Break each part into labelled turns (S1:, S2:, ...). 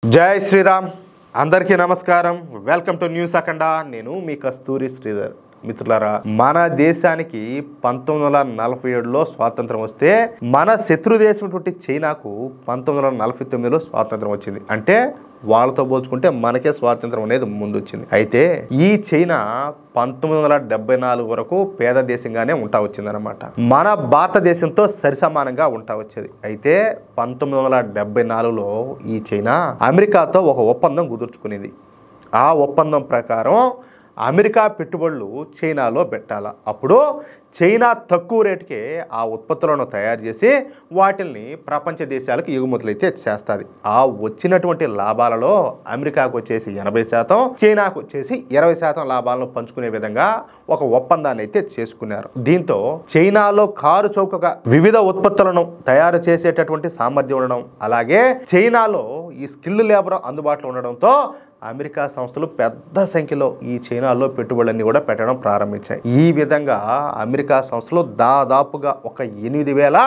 S1: జై శ్రీరామ్ అందరికీ నమస్కారం వెల్కమ్ టు న్యూస్ అఖండ నేను మీ కస్తూరి శ్రీధర్ మిత్రులారా మన దేశానికి 1947లో స్వాతంత్రం వస్తే మన శత్రు దేశమైనటువంటి చైనాకు 1949లో స్వాతంత్రం వచ్చింది అంటే వాళ్ళతో పోల్చుకుంటే మనకే స్వాతంత్రం అనేది ముందు వచ్చింది అయితే ఈ చైనా 1974 వరకు పేద దేశంగానే ఉంటా వచ్చిందనమాట మన భారతదేశంతో సరిసమానంగా ఉంటా వచ్చేది అయితే 1974లో ఈ చైనా అమెరికాతో ఒక ఒప్పందం కుదుర్చుకునేది ఆ ఒప్పందం ప్రకారం అమెరికా పెట్టుబడులు చైనాలో పెట్టాలా అప్పుడు చైనా తక్కువ రేటుకే ఆ ఉత్పత్తులను తయారు చేసి వాటిల్ని ప్రపంచ దేశాలకు ఎగుమతులైతే చేస్తుంది ఆ వచ్చినటువంటి లాభాలలో అమెరికాకు వచ్చేసి 80%, చైనాకు వచ్చేసి 20% లాభాలను పంచుకునే విధంగా ఒక ఒప్పందాన్ని అయితే చేసుకున్నారు. దీంతో చైనాలో కారు చౌకగా వివిధ ఉత్పత్తులను తయారు చేసేటటువంటి సామర్థ్యం ఉండడం అలాగే చైనాలో ఈ స్కిల్ లేబర్ అందుబాటులో ఉండడంతో అమెరికా సంస్థలు పెద్ద సంఖ్యలో ఈ చైనాలో పెట్టుబడులన్నీ కూడా పెట్టడం ప్రారంభించాయి. ఈ విధంగా అమెరికా సంస్థలు దాదాపుగా ఒక 8,000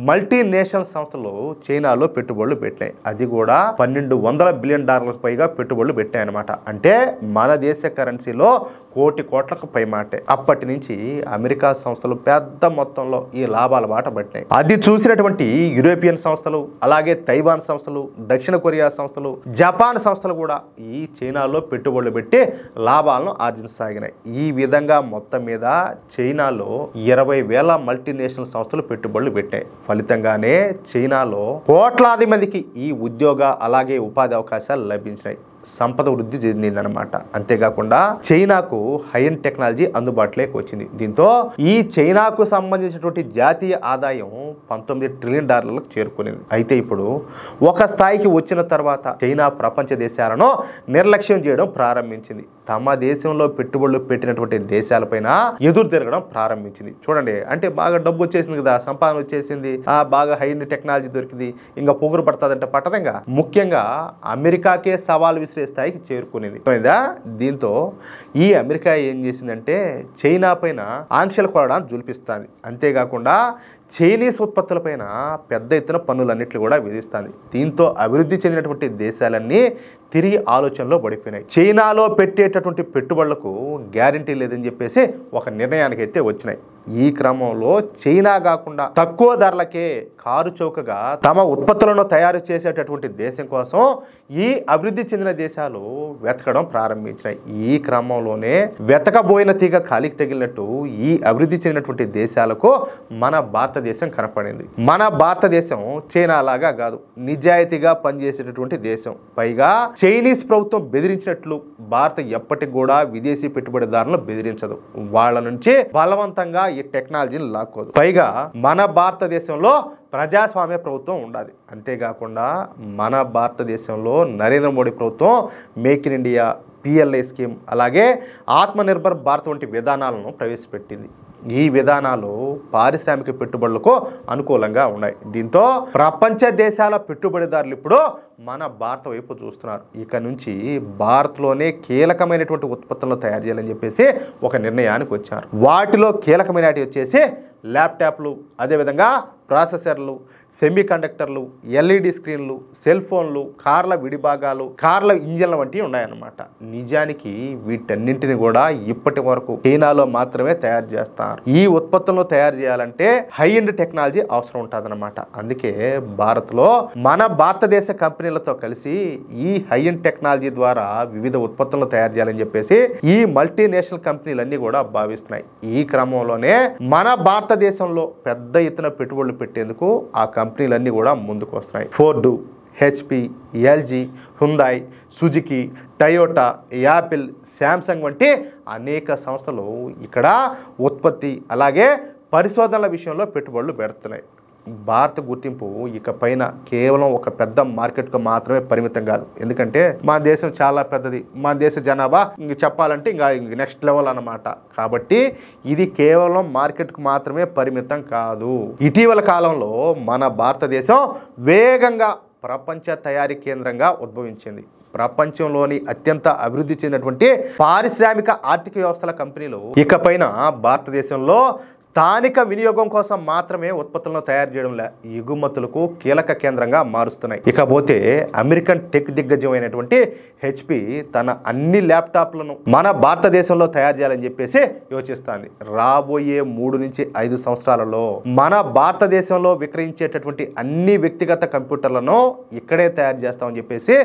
S1: మల్టీనేషనల్ సంస్థలు చైనాలో పెట్టుబడులు పెట్టాయి. అది కూడా $1,200 బిలియన్ పైగా పెట్టుబడులు పెట్టాయి అనమాట. అంటే మన దేశ కరెన్సీలో కోట్లకు పైమాటే. అప్పటి నుంచి అమెరికా సంస్థలు పెద్ద మొత్తంలో ఈ లాభాల బాట పట్టినాయి. అది చూసినటువంటి యూరోపియన్ సంస్థలు అలాగే తైవాన్ సంస్థలు దక్షిణ కొరియా సంస్థలు జపాన్ సంస్థలు కూడా ఈ చైనాలో పెట్టుబడులు పెట్టి లాభాలను ఆర్జించసాగినాయి. ఈ విధంగా మొత్తం మీద చైనాలో 20,000 మల్టీనేషనల్ సంస్థలు పెట్టుబడులు పెట్టాయి. ఫలితంగానే చైనాలో కోట్లాది మందికి ఈ ఉద్యోగ అలాగే ఉపాధి అవకాశాలు లభించినాయి. సంపద వృద్ధి చెందిందనమాట. అంతేకాకుండా చైనాకు హై ఎండ్ టెక్నాలజీ అందుబాటులోకి వచ్చింది. దీంతో ఈ చైనాకు సంబంధించినటువంటి జాతీయ ఆదాయం $19 ట్రిలియన్ చేరుకునేది. అయితే ఇప్పుడు ఒక స్థాయికి వచ్చిన తర్వాత చైనా ప్రపంచ దేశాలను నిర్లక్ష్యం చేయడం ప్రారంభించింది. తమ దేశంలో పెట్టుబడులు పెట్టినటువంటి దేశాలపైన ఎదురు తిరగడం ప్రారంభించింది. చూడండి అంటే బాగా డబ్బు వచ్చేసింది కదా, సంపాదన వచ్చేసింది, బాగా హై ఎండ్ టెక్నాలజీ దొరికింది, ఇంకా పొగురు పడుతుందంటే పట్టదంగా. ముఖ్యంగా అమెరికాకే సవాల్ విసిరే స్థాయికి చేరుకునేది. దీంతో ఈ అమెరికా ఏం చేసిందంటే చైనా పైన ఆంక్షలు కొనడానికి జులిపిస్తుంది. అంతేకాకుండా చైనీస్ ఉత్పత్తులపైన పెద్ద ఎత్తున పన్నులన్నింటినీ కూడా విధిస్తుంది. దీంతో అభివృద్ధి చెందినటువంటి దేశాలన్నీ తిరిగి ఆలోచనలో పడిపోయినాయి. చైనాలో పెట్టేటటువంటి పెట్టుబడులకు గ్యారంటీ లేదని చెప్పేసి ఒక నిర్ణయానికి అయితే వచ్చినాయి. ఈ క్రమంలో చైనా కాకుండా తక్కువ ధరలకే కారు చౌకగా తమ ఉత్పత్తులను తయారు చేసేటటువంటి దేశం కోసం ఈ అభివృద్ధి చెందిన దేశాలు వెతకడం ప్రారంభించినాయి. ఈ క్రమంలోనే వెతకబోయిన తీగ కాలికి తగిలినట్టు ఈ అభివృద్ధి చెందినటువంటి దేశాలకు మన భారతదేశం కనపడింది. మన భారతదేశం చైనా లాగా కాదు, నిజాయితీగా పనిచేసేటటువంటి దేశం. పైగా చైనీస్ ప్రభుత్వం బెదిరించినట్లు భారత్ ఎప్పటికి కూడా విదేశీ పెట్టుబడిదారులను బెదిరించదు. వాళ్ళ నుంచి బలవంతంగా ఈ టెక్నాలజీని లాక్కోదు. పైగా మన భారతదేశంలో ప్రజాస్వామ్య ప్రభుత్వం ఉండాలి. అంతేకాకుండా మన భారతదేశంలో నరేంద్ర మోడీ ప్రభుత్వం make in India, PLI scheme అలాగే ఆత్మనిర్భర్ భారత్ వంటి విధానాలను ప్రవేశపెట్టింది. ఈ విధానాలు పారిశ్రామిక పెట్టుబడులకు అనుకూలంగా ఉన్నాయి. దీంతో ప్రపంచ దేశాల పెట్టుబడిదారులు ఇప్పుడు మన భారత వైపు చూస్తున్నారు. ఇక నుంచి భారత్లోనే కీలకమైనటువంటి ఉత్పత్తులను తయారు చేయాలని చెప్పేసి ఒక నిర్ణయానికి వచ్చారు. వాటిలో కీలకమైనవి వచ్చేసి ల్యాప్టాప్లు, అదేవిధంగా ప్రాసెసర్లు, సెమీ కండక్టర్లు, LED స్క్రీన్లు, సెల్ ఫోన్లు, కార్ల విడిభాగాలు, కార్ల ఇంజన్ల వంటివి ఉన్నాయన్నమాట. నిజానికి వీటన్నింటిని కూడా ఇప్పటి వరకు చైనాలో మాత్రమే తయారు చేస్తారు. ఈ ఉత్పత్తులను తయారు చేయాలంటే హై ఎండ్ టెక్నాలజీ అవసరం ఉంటుందన్నమాట. అందుకే భారత్లో మన భారతదేశ కంపెనీలతో కలిసి ఈ హై ఎండ్ టెక్నాలజీ ద్వారా వివిధ ఉత్పత్తులను తయారు చేయాలని చెప్పేసి ఈ మల్టీనేషనల్ కంపెనీలన్నీ కూడా భావిస్తున్నాయి. ఈ క్రమంలోనే మన భారతదేశంలో పెద్ద ఎత్తున పెట్టుబడులు పెట్టేందుకు ఆ కంపెనీలన్నీ కూడా ముందుకు వస్తున్నాయి. Ford, HP, LG, Hyundai, Suzuki, Toyota, Apple, Samsung వంటి అనేక సంస్థలు ఇక్కడ ఉత్పత్తి అలాగే పరిశోధనల విషయంలో పెట్టుబడులు పెడుతున్నాయి. భారత గుర్తింపు ఇక పైన కేవలం ఒక పెద్ద మార్కెట్కు మాత్రమే పరిమితం కాదు. ఎందుకంటే మన దేశం చాలా పెద్దది, మన దేశ జనాభా ఇంక చెప్పాలంటే ఇంకా నెక్స్ట్ లెవెల్ అన్నమాట. కాబట్టి ఇది కేవలం మార్కెట్కు మాత్రమే పరిమితం కాదు. ఇటీవల కాలంలో మన భారతదేశం వేగంగా ప్రపంచ తయారీ కేంద్రంగా ఉద్భవించింది. ప్రపంచంలోని అత్యంత అభివృద్ధి చెందినటువంటి పారిశ్రామిక ఆర్థిక వ్యవస్థల కంపెనీలు ఇకపైన భారతదేశంలో స్థానిక వినియోగం కోసం మాత్రమే ఉత్పత్తులను తయారు చేయడంలో ఎగుమతులకు కీలక కేంద్రంగా మారుస్తున్నాయి. ఇకపోతే అమెరికన్ టెక్ దిగ్గజమైనటువంటి HP తన అన్ని ల్యాప్టాప్లను మన భారతదేశంలో తయారు చేయాలని చెప్పేసి యోచిస్తుంది. రాబోయే 3 నుంచి 5 సంవత్సరాలలో మన భారతదేశంలో విక్రయించేటటువంటి అన్ని వ్యక్తిగత కంప్యూటర్లను ఇక్కడే తయారు చేస్తామని చెప్పేసి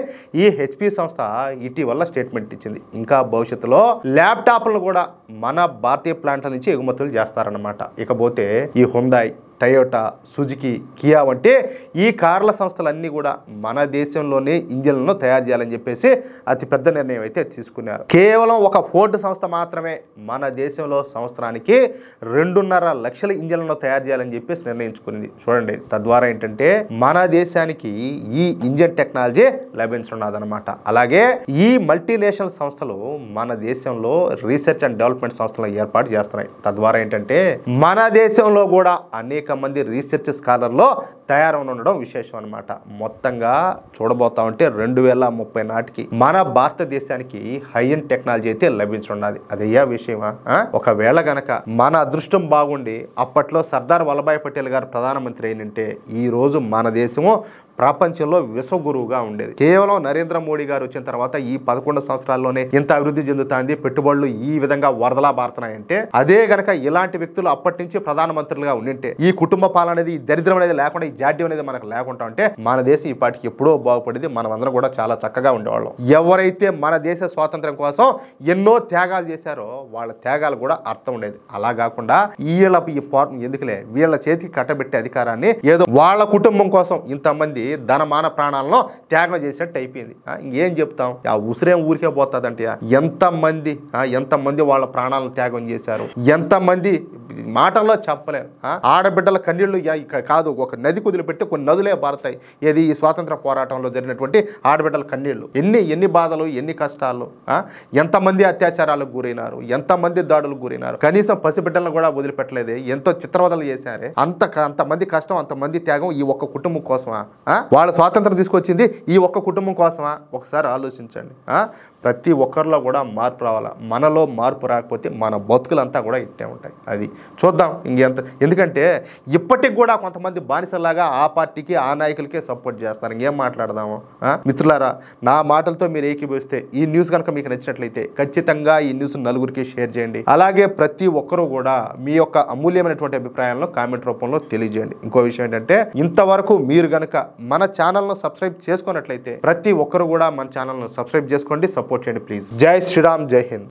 S1: ఈ HP సంస్థ ఇటీవల స్టేట్మెంట్ ఇచ్చింది. ఇంకా భవిష్యత్తులో ల్యాప్టాప్లను కూడా మన భారతీయ ప్లాంట్ల నుంచి ఎగుమతులు చేస్తారన్నమాట. ఇకపోతే ఈ హుందాయ్, టయోటా, సుజుకి, కియా వంటి ఈ కార్ల సంస్థలన్నీ కూడా మన దేశంలోనే ఇంజిన్లను తయారు చేయాలని చెప్పేసి అతిపెద్ద నిర్ణయం అయితే తీసుకున్నారు. కేవలం ఒక ఫోర్డ్ సంస్థ మాత్రమే మన దేశంలో సంవత్సరానికి 2.5 లక్షల ఇంజిన్లను తయారు చేయాలని చెప్పేసి నిర్ణయించుకునింది. చూడండి, తద్వారా ఏంటంటే మన దేశానికి ఈ ఇంజిన్ టెక్నాలజీ లభించనున్నదన్నమాట. అలాగే ఈ మల్టీనేషనల్ సంస్థలు మన దేశంలో రీసెర్చ్ అండ్ డెవలప్మెంట్ సంస్థలను ఏర్పాటు చేస్తున్నాయి. తద్వారా ఏంటంటే మన దేశంలో కూడా అనేక మంది రీసెర్చ్ స్కాలర్లో తయారవనుండడం విశేషం అనమాట. మొత్తంగా చూడబోతా ఉంటే 2030 నాటికి మన భారతదేశానికి హై ఎండ్ టెక్నాలజీ అయితే లభించున్నది. అదయ్యా విషయమా? ఒకవేళ గనక మన అదృష్టం బాగుండి అప్పట్లో సర్దార్ వల్లభాయ్ పటేల్ గారు ప్రధానమంత్రి అయినంటే ఈ రోజు మన దేశము ప్రపంచంలో విశ్వగురువుగా ఉండేది. కేవలం నరేంద్ర మోడీ గారు వచ్చిన తర్వాత ఈ 11 సంవత్సరాల్లోనే ఇంత అభివృద్ధి చెందుతుంది, పెట్టుబడులు ఈ విధంగా వరదలా బారుతున్నాయంటే అదే గనక ఇలాంటి వ్యక్తులు అప్పటి నుంచి ప్రధానమంత్రులుగా ఉండింటే ఈ కుటుంబ పాలన అనేది, ఈ దరిద్రం అనేది లేకుండా, ఈ జాడ్యం అనేది మనకు లేకుండా ఉంటే మన దేశం ఈ పాటికి ఎప్పుడో బాగుపడేది. మనమందరం కూడా చాలా చక్కగా ఉండేవాళ్ళం. ఎవరైతే మన దేశ స్వాతంత్ర్యం కోసం ఎన్నో త్యాగాలు చేశారో వాళ్ళ త్యాగాలు కూడా అర్థం ఉండేది. అలా కాకుండా ఎందుకులే వీళ్ళ చేతికి కట్టబెట్టే అధికారాన్ని ఏదో వాళ్ళ కుటుంబం కోసం ఇంతమంది ధనమాన ప్రాణాలను త్యాగం చేసినట్టు అయిపోయింది. ఇంకేం చెప్తాం? ఆ ఉసిరేం ఊరికే పోతుందంటే ఎంతమంది వాళ్ళ ప్రాణాలను త్యాగం చేశారు, ఎంతమంది మాటల్లో చెప్పలేరు. ఆడబిడ్డల కన్నీళ్లు కాదు, ఒక నది కుదిలిపెట్టి కొన్ని నదులే బారుతాయి. ఏది ఈ స్వాతంత్ర పోరాటంలో జరిగినటువంటి ఆడబిడ్డల కన్నీళ్లు. ఎన్ని బాధలు, ఎన్ని కష్టాలు, ఎంతమంది అత్యాచారాలకు గురైనారు, ఎంతమంది దాడులకు గురైనారు. కనీసం పసిబిడ్డలను కూడా వదిలిపెట్టలేదే, ఎంతో చిత్రవదలు చేశారే. అంతమంది కష్టం, అంతమంది త్యాగం ఈ ఒక్క కుటుంబం కోసమా? వాళ్ళ స్వాతంత్రం తీసుకొచ్చింది ఈ ఒక్క కుటుంబం కోసమా? ఒకసారి ఆలోచించండి. ప్రతి ఒక్కరిలో కూడా మార్పు రావాలా. మనలో మార్పు రాకపోతే మన బతుకులంతా కూడా ఇట్టే ఉంటాయి. అది చూద్దాం ఎందుకంటే ఇప్పటికి కూడా కొంతమంది బానిసలాగా ఆ పార్టీకి, ఆ నాయకులకే సపోర్ట్ చేస్తారు. ఇంకేం మాట్లాడదాము? మిత్రులారా, నా మాటలతో మీరు ఏకీభవిస్తే ఈ న్యూస్ కనుక మీకు నచ్చినట్లయితే ఖచ్చితంగా ఈ న్యూస్ నలుగురికి షేర్ చేయండి. అలాగే ప్రతి ఒక్కరూ కూడా మీ యొక్క అమూల్యమైనటువంటి అభిప్రాయాలను కామెంట్ రూపంలో తెలియజేయండి. ఇంకో విషయం ఏంటంటే, ఇంతవరకు మీరు గనక మన ఛానల్ను సబ్స్క్రైబ్ చేసుకున్నట్లయితే ప్రతి ఒక్కరు కూడా మన ఛానల్ను సబ్స్క్రైబ్ చేసుకోండి, సపోర్ట్ చేయండి ప్లీజ్. జై శ్రీరామ్, జై హింద్.